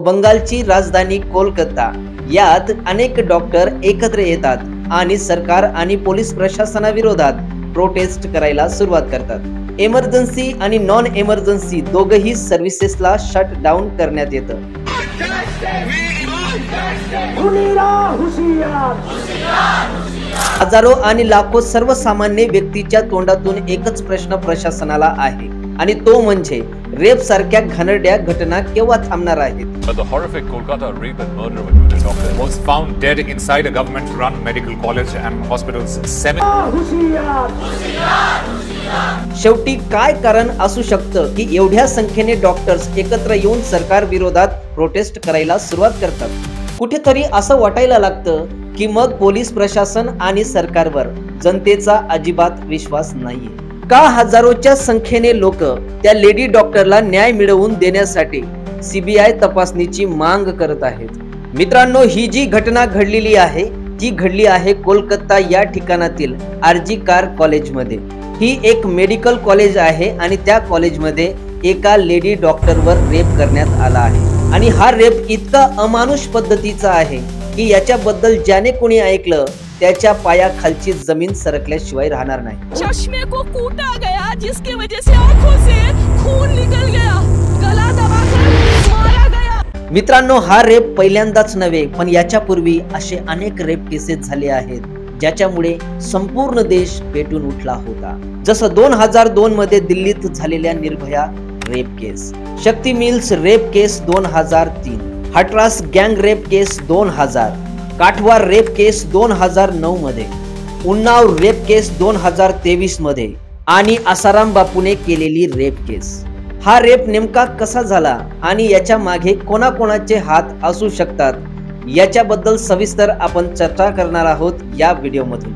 बंगालची राजधानी कोलकाता यात अनेक डॉक्टर एकत्र येतात आणि सरकार आणि पोलीस प्रशासनाविरोधात प्रोटेस्ट करायला सुरुवात करतात। इमर्जन्सी आणि नॉन इमर्जन्सी दोघही सर्व्हिसेसला शट डाऊन करण्यात येतं। हजारो आणि लाखो सर्वसामान्य व्यक्तीच्या तोंडातून एकच प्रश्न प्रशासनाला आहे आणि तो म्हणजे रेप सारख्या घाणेरड्या घटना केव्हा थांबणार आहेत। The horrific Kolkata rape and murder of a junior doctor was found dead inside a government-run medical college and hospital's 7. शेवटी काय कारण असू शकतं की एवढ्या संख्येने डॉक्टर्स एकत्र येऊन सरकार विरोधात प्रोटेस्ट करायला सुरुवात करतात। कुठेतरी असं वाटायला लागतं की मग पोलीस प्रशासन आणि सरकारवर जनतेचा अजिबात विश्वास नाहीये का? हजारोच्या संख्येने लोक त्या लेडी डॉक्टरला न्याय मिळवून देण्यासाठी सीबीआय तपासणीची मांग करत आहेत। मित्रांनो, ही जी घटना घडलेली आहे ती घडली आहे कोलकाता या ठिकाणातील आरजी कार कॉलेजमध्ये। ही एक मेडिकल कॉलेज आहे आणि त्या कॉलेजमध्ये एका लेडी डॉक्टरवर रेप करण्यात आला आहे आणि हा रेप इतका अमानुष पद्धतीचा आहे की याच्याबद्दल ज्याने कोणी ऐकलं त्याच्या पायाखालची जमीन सरकल्याशिवाय राहणार नाही। चष्मे को कूटा गया जिसकी वजह से आंखों से खून निकल गया, गला दबाकर मारा गया। मित्रांनो, हा रेप पहिल्यांदाच नव्हे पण याच्यापूर्वी असे अनेक रेप केसेस झाले आहेत ज्याच्यामुळे संपूर्ण देश पेटून उठला होता। जसं 2002 मध्ये दिल्लीत झालेल्या निर्भया रेप केस, शक्ती मिल्स रेप केस 2003, हटरास गँग रेप केस 2000, काठवा रेप केस 2009 मध्ये, उन्नाव रेप केस 2023 मध्ये आणि आसाराम बापूने केलेली रेप केस। हा रेप नेमका कसा झाला आणि याच्या मागे कोणाकोणाचे हात असू शकतात याच्याबद्दल सविस्तर आपण चर्चा करणार आहोत या व्हिडिओमधून।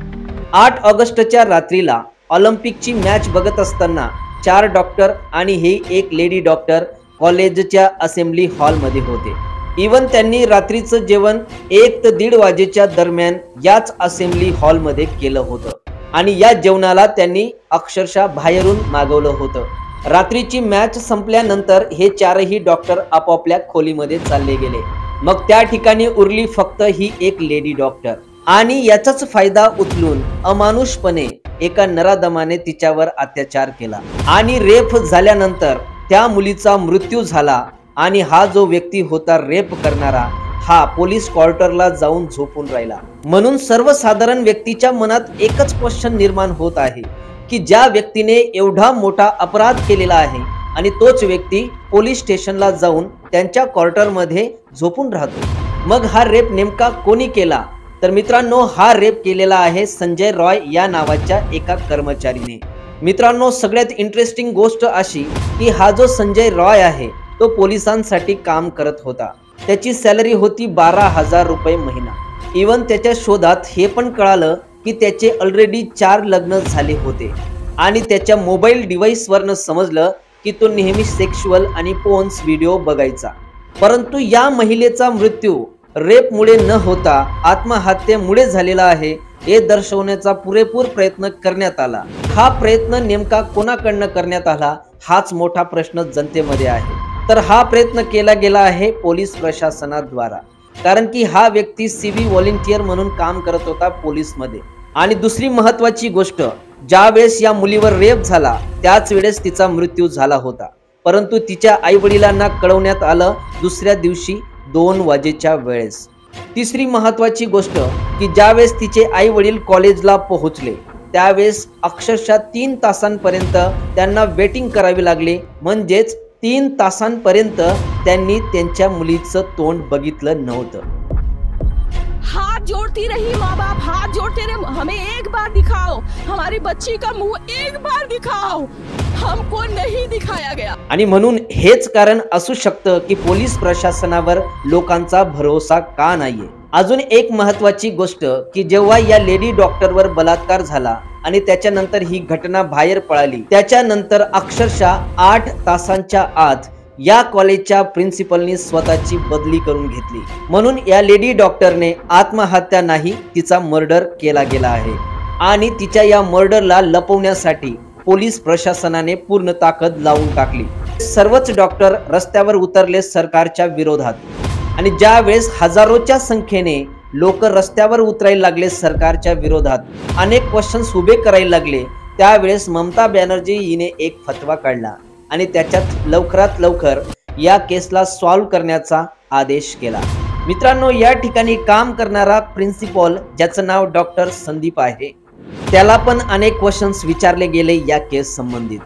8 ऑगस्टच्या रात्रीला ऑलिम्पिकची मॅच बघत असताना 4 डॉक्टर आणि हे एक लेडी डॉक्टर कॉलेजच्या असेंब्ली हॉलमध्ये होते। इवन त्यांनी रात्रीचं जेवण 1 ते 1:30 वाजेच्या दरम्यान याच असेंब्ली हॉलमध्ये केलं होतं आणि या जेवणाला त्यांनी अक्षरशः बाहेरून मागवलं होतं। रात्रीची मॅच संपल्यानंतर हे 4ही डॉक्टर आपापल्या खोलीमध्ये चालले गेले। मग त्या ठिकाणी उरली फक्त ही एक लेडी डॉक्टर आणि याचाच फायदा उचलून अमानुषपणे एका नराधमाने तिच्यावर अत्याचार केला आणि रेप झाल्यानंतर त्या मुलीचा मृत्यू झाला आणि हा जो व्यक्ती होता रेप करणारा हा पोलीस क्वार्टरला जाऊन झोपून राहिला। म्हणून सर्वसाधारण व्यक्तीच्या मनात एकच क्वेश्चन निर्माण होत आहे की ज्या व्यक्तीने एवढा मोठा अपराध केलेला आहे आणि तोच व्यक्ती पोलीस स्टेशनला जाऊन त्यांच्या क्वार्टरमध्ये झोपून राहतो, मग हा रेप नेमका कोणी केला? तर मित्रांनो, हा रेप केलेला आहे संजय रॉय या नावाच्या एका कर्मचारीने। मित्रांनो, सगळ्यात इंटरेस्टिंग गोष्ट अशी की हा जो संजय रॉय आहे तो पोलिसांसाठी काम करत होता। त्याची सॅलरी होती 12,000 रुपये महिना। इवन त्याच्या शोधात हे पण कळालं की त्याचे ऑलरेडी 4 लग्न झाले होते आणि त्याच्या मोबाईल डिव्हाइसवरनं समजलं की तो नेहमी सेक्शुअल आणि पोर्न्स व्हिडिओ बघायचा। परंतु या महिलेचा मृत्यू रेपमुळे न होता आत्महत्येमुळे झालेला आहे हे दर्शवण्याचा पुरेपूर प्रयत्न करण्यात आला। हा प्रयत्न नेमका कोणाकडनं करण्यात आला हाच मोठा प्रश्न जनतेमध्ये आहे। तर हा प्रयत्न केला गेला आहे पोलीस प्रशासनाद्वारा, कारण की हा व्यक्ती सीव्ही व्हॉलंटियर म्हणून काम करत होता पोलीस मध्ये। आणि दुसरी महत्वाची गोष्ट, ज्या वेळेस या मुलीवर रेप झाला त्याच वेळेस तिचा मृत्यू झाला होता, परंतु तिच्या आई वडिलांना कळवण्यात आलं दुसऱ्या दिवशी 2 वाजेच्या वेळेस। तिसरी महत्वाची गोष्ट की ज्यावेळेस तिचे आई वडील कॉलेजला पोहोचले त्यावेळेस अक्षरशः 3 तासांपर्यंत त्यांना वेटिंग करावी लागली, म्हणजेच 3 तासांपर्यंत त्यांनी त्यांच्या मुलीचं तोंड बघितलं नव्हतं। हाथ जोड़ती रही माँ बाप, हाथ जोड़ते रहे, हमें एक बार दिखाओ, हमारी बच्ची का मुंह एक बार दिखाओ, हमको नहीं दिखाया गया। आणि म्हणून हेच कारण असू शकतं की पोलीस प्रशासनावर लोकांचा भरोसा का नाहीये। अजून एक महत्वाची गोष्ट की जेव्हा या लेडी डॉक्टरवर बलात्कार झाला आणि त्याच्यानंतर ही घटना बाहेर पळाली, त्याच्यानंतर अक्षरशः 8 तासांच्या आत या कॉलेजच्या प्रिन्सिपलनी स्वतःची बदली करून घेतली। म्हणून या लेडी डॉक्टरने आत्महत्या नाही, तिचा मर्डर केला गेला आहे आणि तिच्या या मर्डरला लपवण्यासाठी पोलीस प्रशासनाने पूर्ण ताकद लावून टाकली। सर्वच डॉक्टर रस्त्यावर उतरले सरकारच्या विरोधात। आणि ज्या वेळेस हजारोच्या संख्येने लोक रस्त्यावर उतरायला लागले, सरकारच्या विरोधात अनेक क्वेश्चन्स उभे करायला लागले, त्यावेळेस ममता बॅनर्जी हिने एक फतवा काढला आणि त्याच्यात लवकरात लवकर या केसला सॉल्व्ह करण्याचा आदेश केला। मित्रांनो, या ठिकाणी काम करणारा प्रिन्सिपल ज्याचं नाव डॉक्टर संदीप आहे, त्याला पण अनेक क्वेश्चन्स विचारले गेले या केस संबंधित।